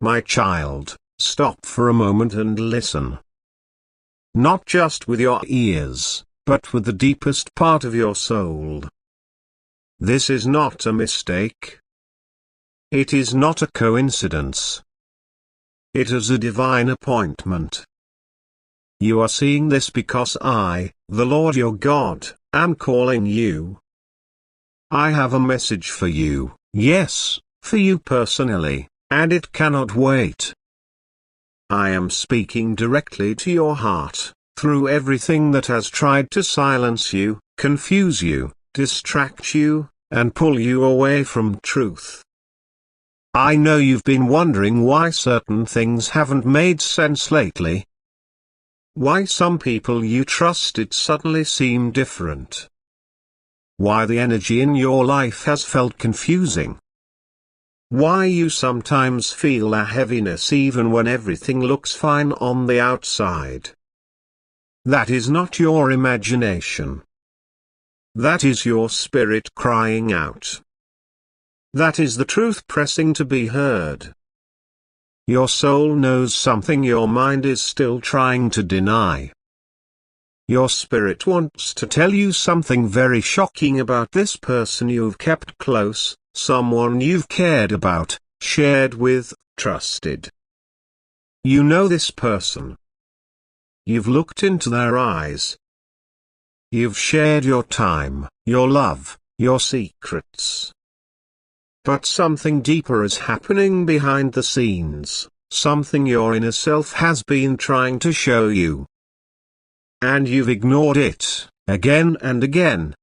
My child, stop for a moment and listen. Not just with your ears, but with the deepest part of your soul. This is not a mistake. It is not a coincidence. It is a divine appointment. You are seeing this because I, the Lord your God, am calling you. I have a message for you, yes, for you personally, and it cannot wait. I am speaking directly to your heart, through everything that has tried to silence you, confuse you, distract you, and pull you away from truth. I know you've been wondering why certain things haven't made sense lately. Why some people you trusted suddenly seem different. Why the energy in your life has felt confusing. Why you sometimes feel a heaviness even when everything looks fine on the outside. That is not your imagination. That is your spirit crying out. That is the truth pressing to be heard. Your soul knows something your mind is still trying to deny. Your spirit wants to tell you something very shocking about this person you've kept close, someone you've cared about, shared with, trusted. You know this person. You've looked into their eyes. You've shared your time, your love, your secrets. But something deeper is happening behind the scenes, something your inner self has been trying to show you. And you've ignored it, again and again.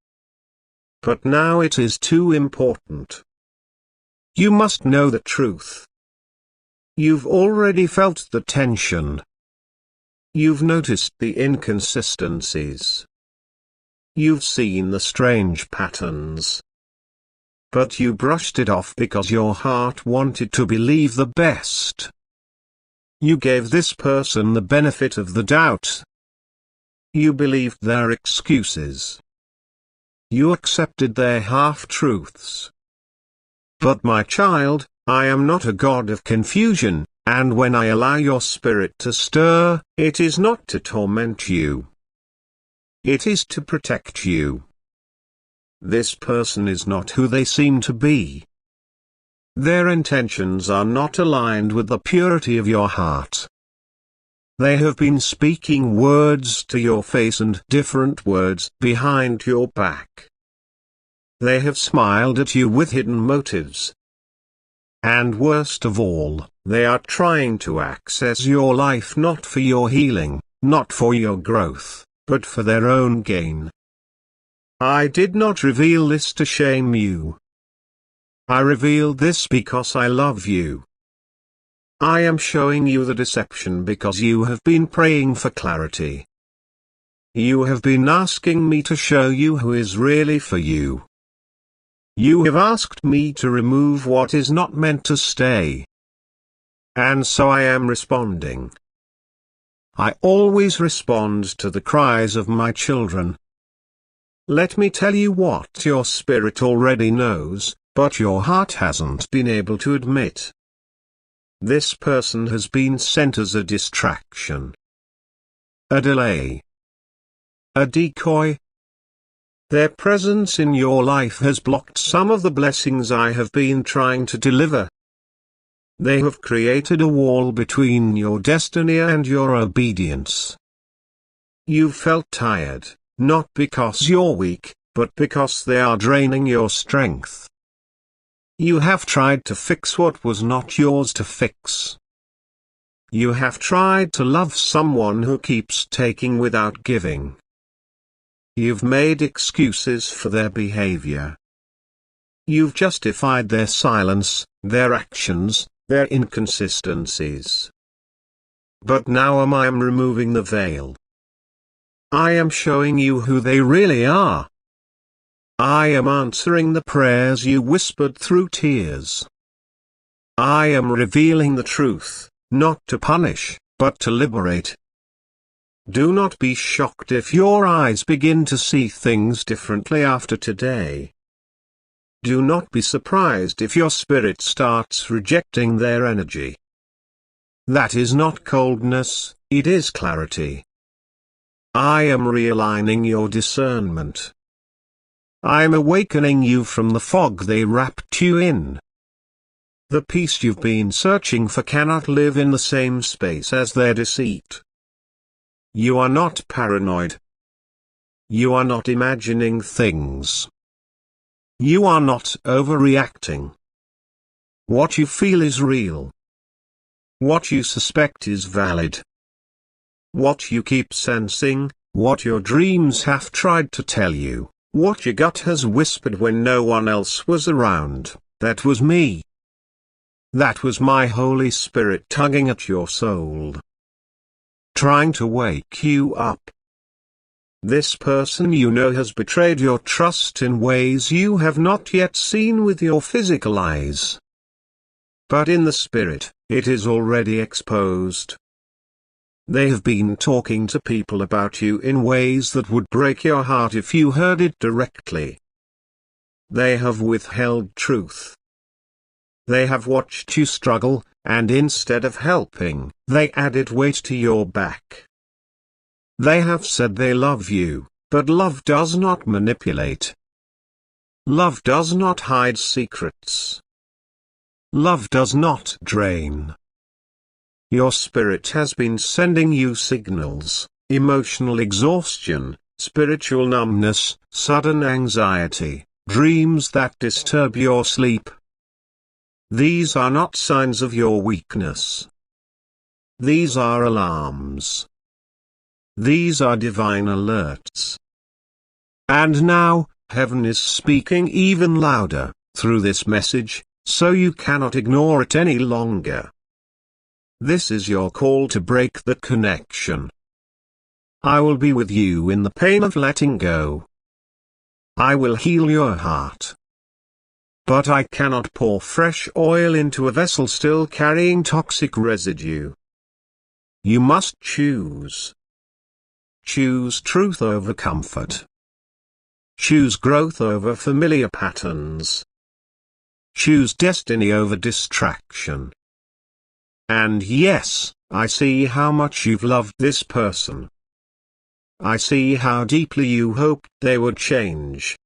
But now it is too important. You must know the truth. You've already felt the tension. You've noticed the inconsistencies. You've seen the strange patterns. But you brushed it off because your heart wanted to believe the best. You gave this person the benefit of the doubt. You believed their excuses. You accepted their half-truths. But my child, I am not a God of confusion, and when I allow your spirit to stir, it is not to torment you. It is to protect you. This person is not who they seem to be. Their intentions are not aligned with the purity of your heart. They have been speaking words to your face and different words behind your back. They have smiled at you with hidden motives. And worst of all, they are trying to access your life not for your healing, not for your growth, but for their own gain. I did not reveal this to shame you. I revealed this because I love you. I am showing you the deception because you have been praying for clarity. You have been asking me to show you who is really for you. You have asked me to remove what is not meant to stay. And so I am responding. I always respond to the cries of my children. Let me tell you what your spirit already knows, but your heart hasn't been able to admit. This person has been sent as a distraction. A delay. A decoy. Their presence in your life has blocked some of the blessings I have been trying to deliver. They have created a wall between your destiny and your obedience. You've felt tired, not because you're weak, but because they are draining your strength. You have tried to fix what was not yours to fix. You have tried to love someone who keeps taking without giving. You've made excuses for their behavior. You've justified their silence, their actions, their inconsistencies. But now I am removing the veil. I am showing you who they really are. I am answering the prayers you whispered through tears. I am revealing the truth, not to punish, but to liberate. Do not be shocked if your eyes begin to see things differently after today. Do not be surprised if your spirit starts rejecting their energy. That is not coldness, it is clarity. I am realigning your discernment. I am awakening you from the fog they wrapped you in. The peace you've been searching for cannot live in the same space as their deceit. You are not paranoid. You are not imagining things. You are not overreacting. What you feel is real. What you suspect is valid. What you keep sensing, what your dreams have tried to tell you, what your gut has whispered when no one else was around, that was me. That was my Holy Spirit tugging at your soul, trying to wake you up. This person you know has betrayed your trust in ways you have not yet seen with your physical eyes. But in the spirit, it is already exposed. They have been talking to people about you in ways that would break your heart if you heard it directly. They have withheld truth. They have watched you struggle, and instead of helping, they added weight to your back. They have said they love you, but love does not manipulate. Love does not hide secrets. Love does not drain. Your spirit has been sending you signals: emotional exhaustion, spiritual numbness, sudden anxiety, dreams that disturb your sleep. These are not signs of your weakness. These are alarms. These are divine alerts. And now, heaven is speaking even louder, through this message, so you cannot ignore it any longer. This is your call to break the connection. I will be with you in the pain of letting go. I will heal your heart. But I cannot pour fresh oil into a vessel still carrying toxic residue. You must choose. Choose truth over comfort. Choose growth over familiar patterns. Choose destiny over distraction. And yes, I see how much you've loved this person. I see how deeply you hoped they would change.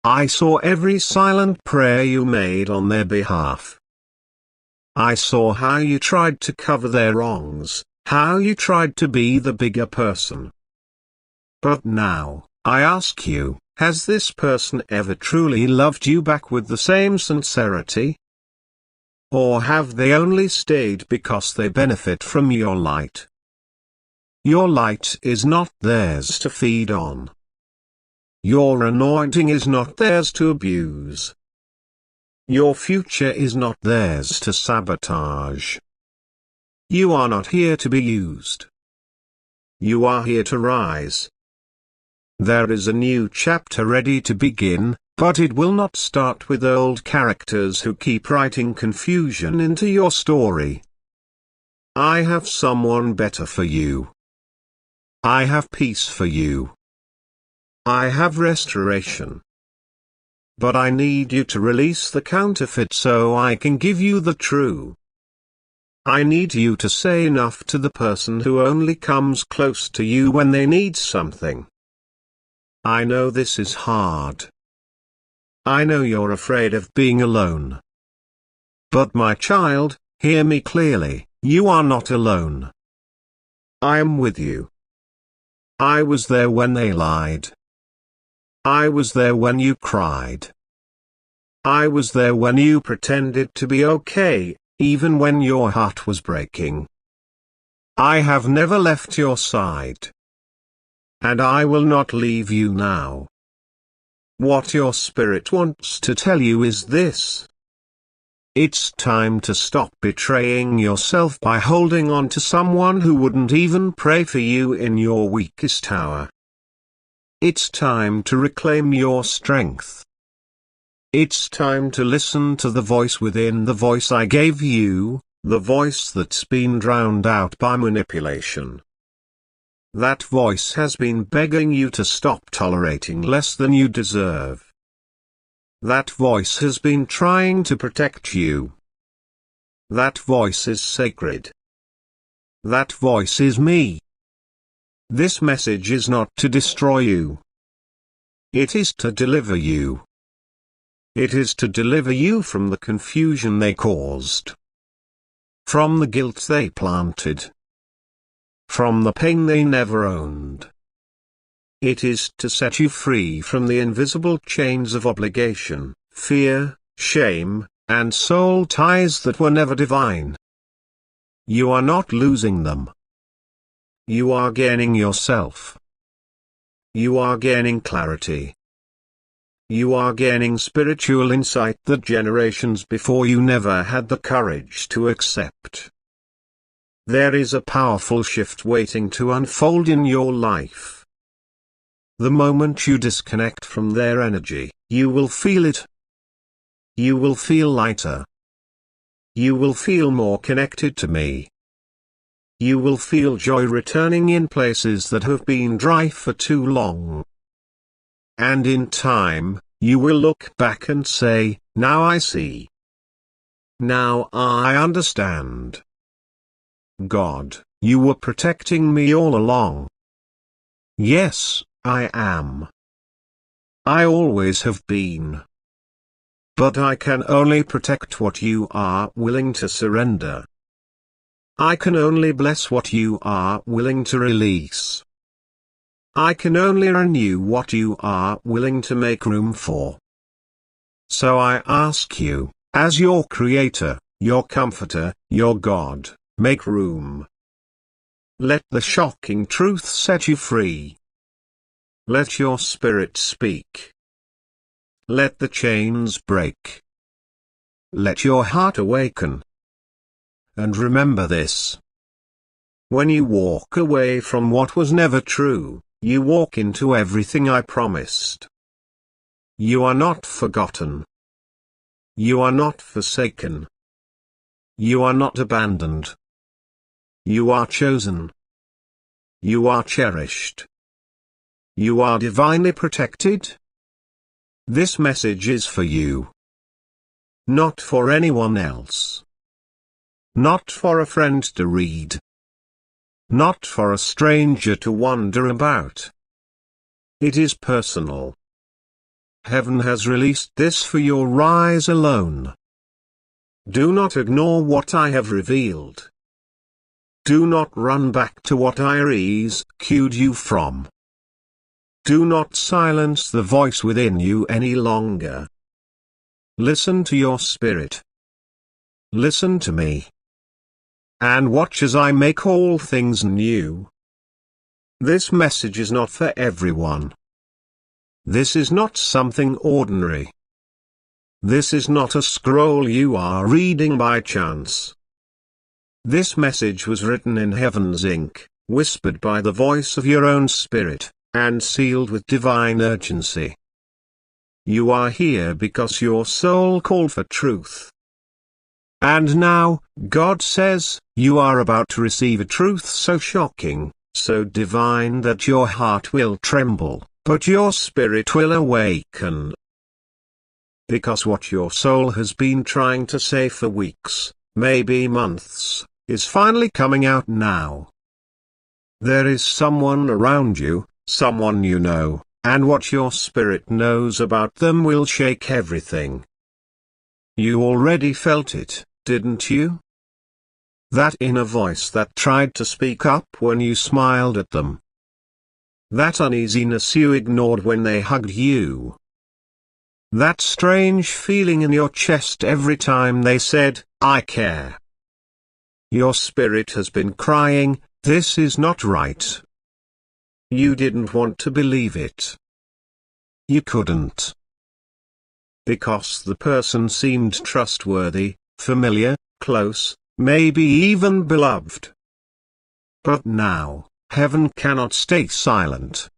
I saw every silent prayer you made on their behalf. I saw how you tried to cover their wrongs, how you tried to be the bigger person. But now, I ask you, has this person ever truly loved you back with the same sincerity? Or have they only stayed because they benefit from your light? Your light is not theirs to feed on. Your anointing is not theirs to abuse. Your future is not theirs to sabotage. You are not here to be used. You are here to rise. There is a new chapter ready to begin, but it will not start with old characters who keep writing confusion into your story. I have someone better for you. I have peace for you. I have restoration. But I need you to release the counterfeit so I can give you the true. I need you to say enough to the person who only comes close to you when they need something. I know this is hard. I know you're afraid of being alone. But my child, hear me clearly, you are not alone. I am with you. I was there when they lied. I was there when you cried. I was there when you pretended to be okay, even when your heart was breaking. I have never left your side. And I will not leave you now. What your spirit wants to tell you is this. It's time to stop betraying yourself by holding on to someone who wouldn't even pray for you in your weakest hour. It's time to reclaim your strength. It's time to listen to the voice within the voice I gave you, the voice that's been drowned out by manipulation. That voice has been begging you to stop tolerating less than you deserve. That voice has been trying to protect you. That voice is sacred. That voice is me. This message is not to destroy you. It is to deliver you. It is to deliver you from the confusion they caused, from the guilt they planted, from the pain they never owned. It is to set you free from the invisible chains of obligation, fear, shame, and soul ties that were never divine. You are not losing them. You are gaining yourself. You are gaining clarity. You are gaining spiritual insight that generations before you never had the courage to accept. There is a powerful shift waiting to unfold in your life. The moment you disconnect from their energy, you will feel it. You will feel lighter. You will feel more connected to me. You will feel joy returning in places that have been dry for too long. And in time, you will look back and say, now I see. Now I understand. God, you were protecting me all along. Yes, I am. I always have been. But I can only protect what you are willing to surrender. I can only bless what you are willing to release. I can only renew what you are willing to make room for. So I ask you, as your creator, your comforter, your God, make room. Let the shocking truth set you free. Let your spirit speak. Let the chains break. Let your heart awaken. And remember this. When you walk away from what was never true, you walk into everything I promised. You are not forgotten. You are not forsaken. You are not abandoned. You are chosen. You are cherished. You are divinely protected. This message is for you. Not for anyone else. Not for a friend to read. Not for a stranger to wonder about. It is personal. Heaven has released this for your eyes alone. Do not ignore what I have revealed. Do not run back to what I rescued you from. Do not silence the voice within you any longer. Listen to your spirit. Listen to me. And watch as I make all things new. This message is not for everyone. This is not something ordinary. This is not a scroll you are reading by chance. This message was written in heaven's ink, whispered by the voice of your own spirit, and sealed with divine urgency. You are here because your soul called for truth. And now, God says, you are about to receive a truth so shocking, so divine that your heart will tremble, but your spirit will awaken. Because what your soul has been trying to say for weeks, maybe months, is finally coming out now. There is someone around you, someone you know, and what your spirit knows about them will shake everything. You already felt it, didn't you? That inner voice that tried to speak up when you smiled at them. That uneasiness you ignored when they hugged you. That strange feeling in your chest every time they said, I care. Your spirit has been crying, this is not right. You didn't want to believe it. You couldn't. Because the person seemed trustworthy, familiar, close, maybe even beloved. But now, heaven cannot stay silent.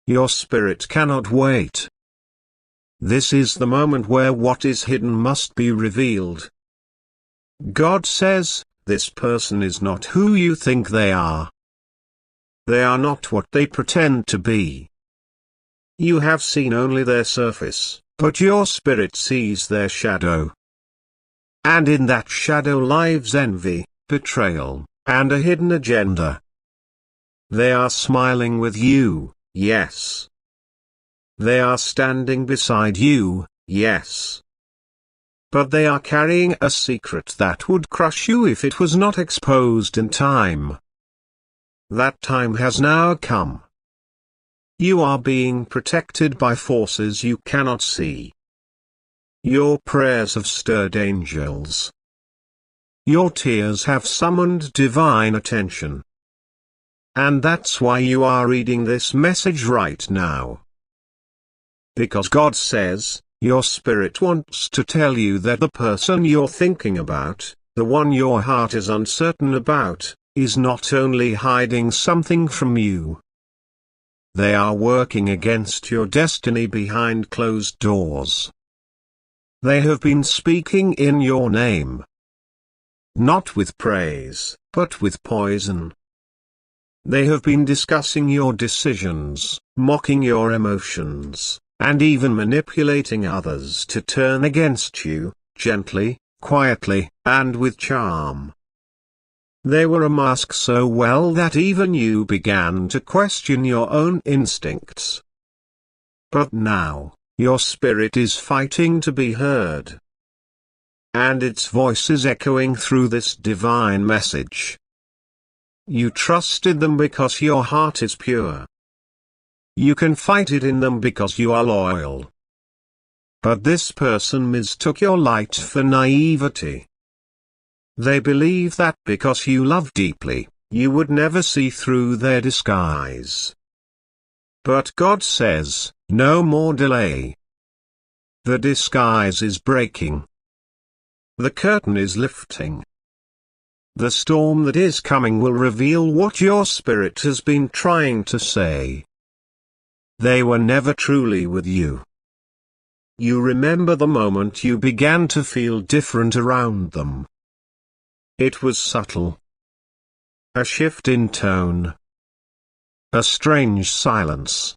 Your spirit cannot wait. This is the moment where what is hidden must be revealed. God says, this person is not who you think they are. They are not what they pretend to be. You have seen only their surface, but your spirit sees their shadow. And in that shadow lives envy, betrayal, and a hidden agenda. They are smiling with you, yes. They are standing beside you, yes. But they are carrying a secret that would crush you if it was not exposed in time. That time has now come. You are being protected by forces you cannot see. Your prayers have stirred angels. Your tears have summoned divine attention. And that's why you are reading this message right now. Because God says, your spirit wants to tell you that the person you're thinking about, the one your heart is uncertain about, is not only hiding something from you. They are working against your destiny behind closed doors. They have been speaking in your name. Not with praise, but with poison. They have been discussing your decisions, mocking your emotions, and even manipulating others to turn against you, gently, quietly, and with charm. They were a mask so well that even you began to question your own instincts. But now, your spirit is fighting to be heard. And its voice is echoing through this divine message. You trusted them because your heart is pure. You confided in them because you are loyal. But this person mistook your light for naivety. They believe that because you love deeply, you would never see through their disguise. But God says, no more delay. The disguise is breaking. The curtain is lifting. The storm that is coming will reveal what your spirit has been trying to say. They were never truly with you. You remember the moment you began to feel different around them. It was subtle. A shift in tone. A strange silence.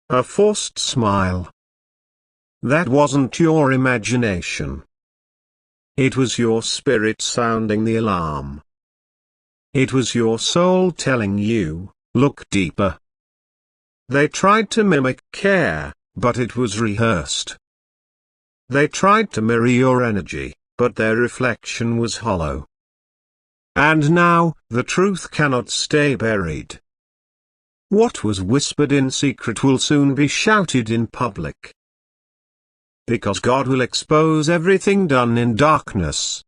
A forced smile. That wasn't your imagination. It was your spirit sounding the alarm. It was your soul telling you, look deeper. They tried to mimic care, but it was rehearsed. They tried to mirror your energy, but their reflection was hollow. And now, the truth cannot stay buried. What was whispered in secret will soon be shouted in public. Because God will expose everything done in darkness.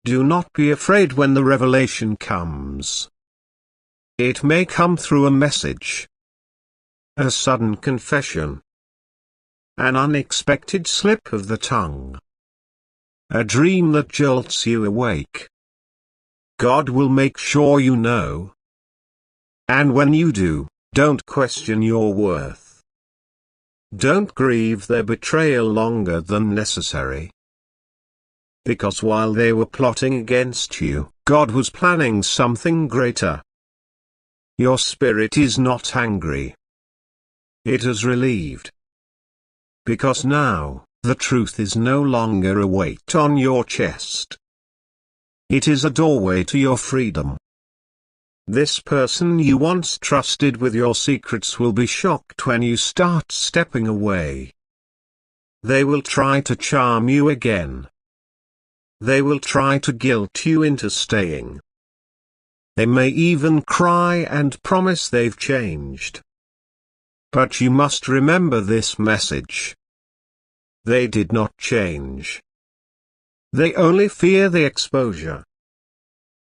Do not be afraid when the revelation comes. It may come through a message. A sudden confession. An unexpected slip of the tongue. A dream that jolts you awake. God will make sure you know. And when you do, don't question your worth. Don't grieve their betrayal longer than necessary. Because while they were plotting against you, God was planning something greater. Your spirit is not angry. It is relieved. Because now, the truth is no longer a weight on your chest. It is a doorway to your freedom. This person you once trusted with your secrets will be shocked when you start stepping away. They will try to charm you again. They will try to guilt you into staying. They may even cry and promise they've changed. But you must remember this message. They did not change. They only fear the exposure.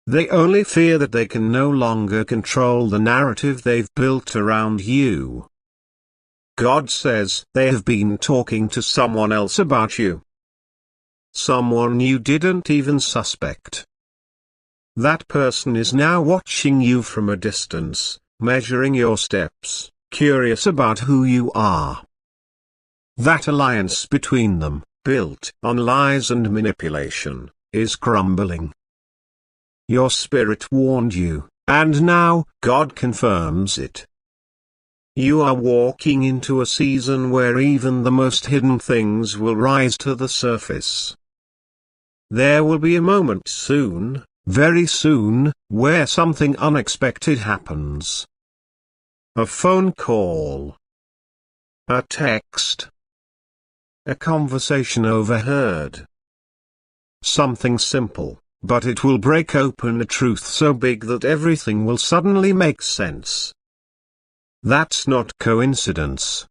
They only fear that they can no longer control the narrative they've built around you. God says they have been talking to someone else about you. Someone you didn't even suspect. That person is now watching you from a distance, measuring your steps, curious about who you are. That alliance between them, built on lies and manipulation, is crumbling. Your spirit warned you, and now, God confirms it. You are walking into a season where even the most hidden things will rise to the surface. There will be a moment soon, very soon, where something unexpected happens. A phone call. A text. A conversation overheard. Something simple, but it will break open a truth so big that everything will suddenly make sense. That's not coincidence.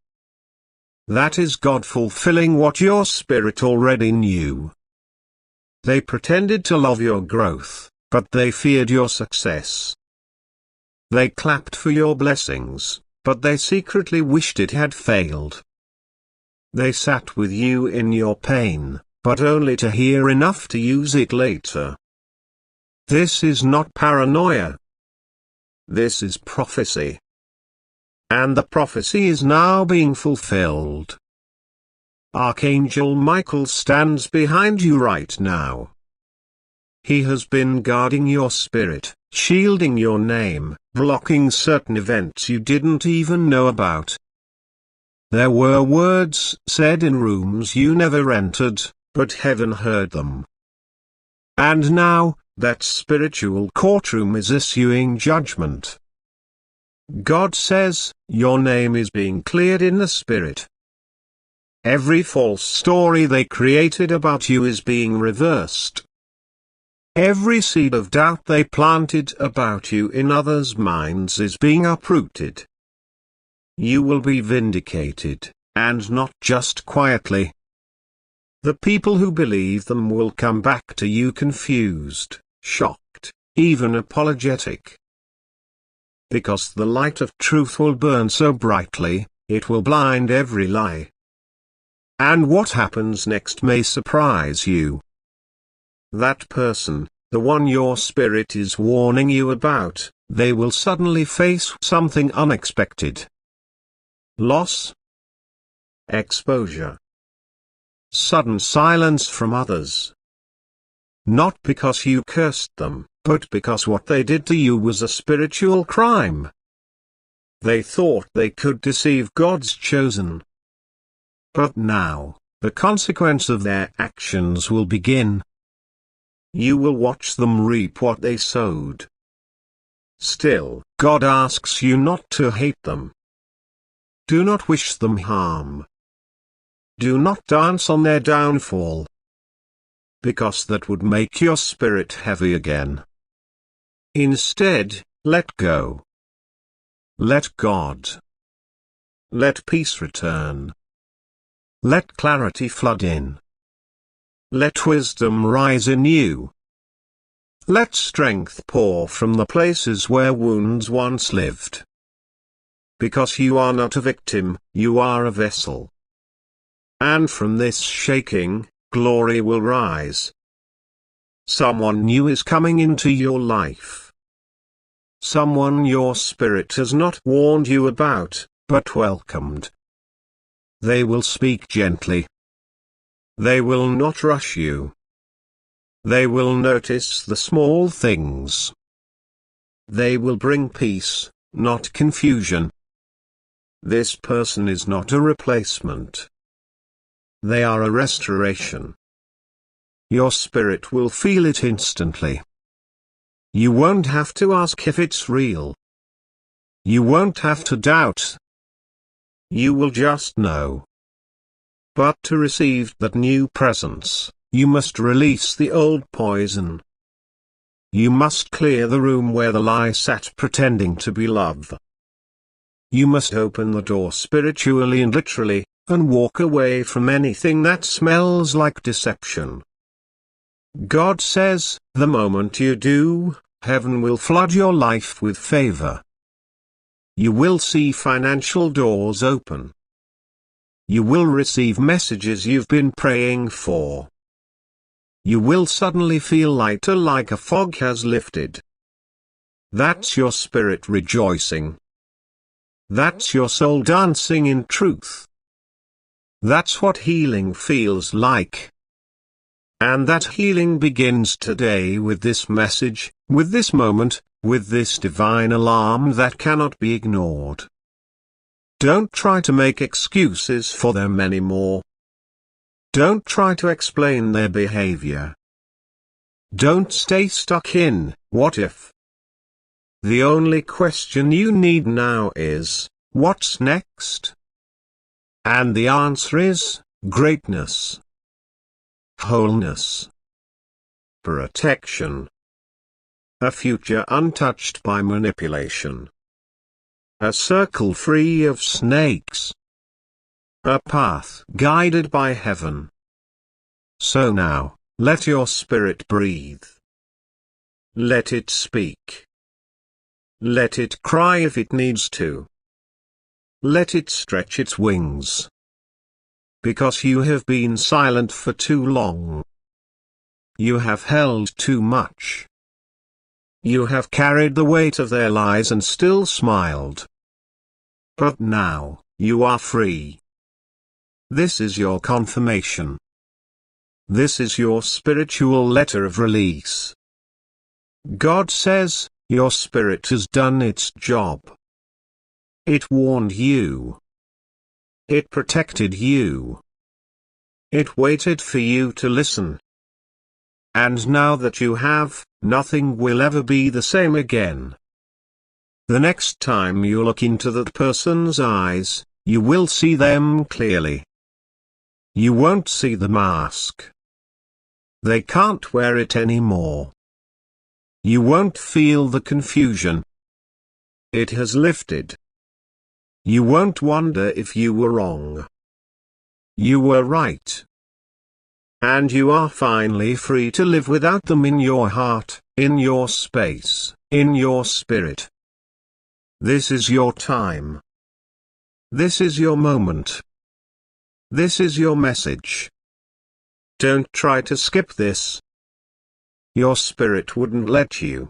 That is God fulfilling what your spirit already knew. They pretended to love your growth, but they feared your success. They clapped for your blessings, but they secretly wished it had failed. They sat with you in your pain, but only to hear enough to use it later. This is not paranoia. This is prophecy. And the prophecy is now being fulfilled. Archangel Michael stands behind you right now. He has been guarding your spirit, shielding your name, blocking certain events you didn't even know about. There were words said in rooms you never entered, but heaven heard them. And now, that spiritual courtroom is issuing judgment. God says, your name is being cleared in the spirit. Every false story they created about you is being reversed. Every seed of doubt they planted about you in others' minds is being uprooted. You will be vindicated, and not just quietly. The people who believe them will come back to you confused, shocked, even apologetic. Because the light of truth will burn so brightly, it will blind every lie. And what happens next may surprise you. That person, the one your spirit is warning you about, they will suddenly face something unexpected. Loss. Exposure. Sudden silence from others. Not because you cursed them, but because what they did to you was a spiritual crime. They thought they could deceive God's chosen. But now, the consequence of their actions will begin. You will watch them reap what they sowed. Still, God asks you not to hate them. Do not wish them harm. Do not dance on their downfall. Because that would make your spirit heavy again. Instead, let go. Let God. Let peace return. Let clarity flood in. Let wisdom rise in you. Let strength pour from the places where wounds once lived. Because you are not a victim, you are a vessel. And from this shaking, glory will rise. Someone new is coming into your life. Someone your spirit has not warned you about, but welcomed. They will speak gently. They will not rush you. They will notice the small things. They will bring peace, not confusion. This person is not a replacement. They are a restoration. Your spirit will feel it instantly. You won't have to ask if it's real. You won't have to doubt. You will just know. But to receive that new presence, you must release the old poison. You must clear the room where the lie sat pretending to be love. You must open the door spiritually and literally, and walk away from anything that smells like deception. God says, the moment you do, heaven will flood your life with favor. You will see financial doors open. You will receive messages you've been praying for. You will suddenly feel lighter, like a fog has lifted. That's your spirit rejoicing. That's your soul dancing in truth. That's what healing feels like. And that healing begins today with this message, with this moment, with this divine alarm that cannot be ignored. Don't try to make excuses for them anymore. Don't try to explain their behavior. Don't stay stuck in, what if? The only question you need now is, what's next? And the answer is, greatness, wholeness, protection, a future untouched by manipulation, a circle free of snakes, a path guided by heaven. So now, let your spirit breathe. Let it speak. Let it cry if it needs to. Let it stretch its wings. Because you have been silent for too long. You have held too much. You have carried the weight of their lies and still smiled. But now, you are free. This is your confirmation. This is your spiritual letter of release. God says, your spirit has done its job. It warned you. It protected you. It waited for you to listen. And now that you have, nothing will ever be the same again. The next time you look into that person's eyes, you will see them clearly. You won't see the mask. They can't wear it anymore. You won't feel the confusion. It has lifted. You won't wonder if you were wrong. You were right. And you are finally free to live without them in your heart, in your space, in your spirit. This is your time. This is your moment. This is your message. Don't try to skip this. Your spirit wouldn't let you.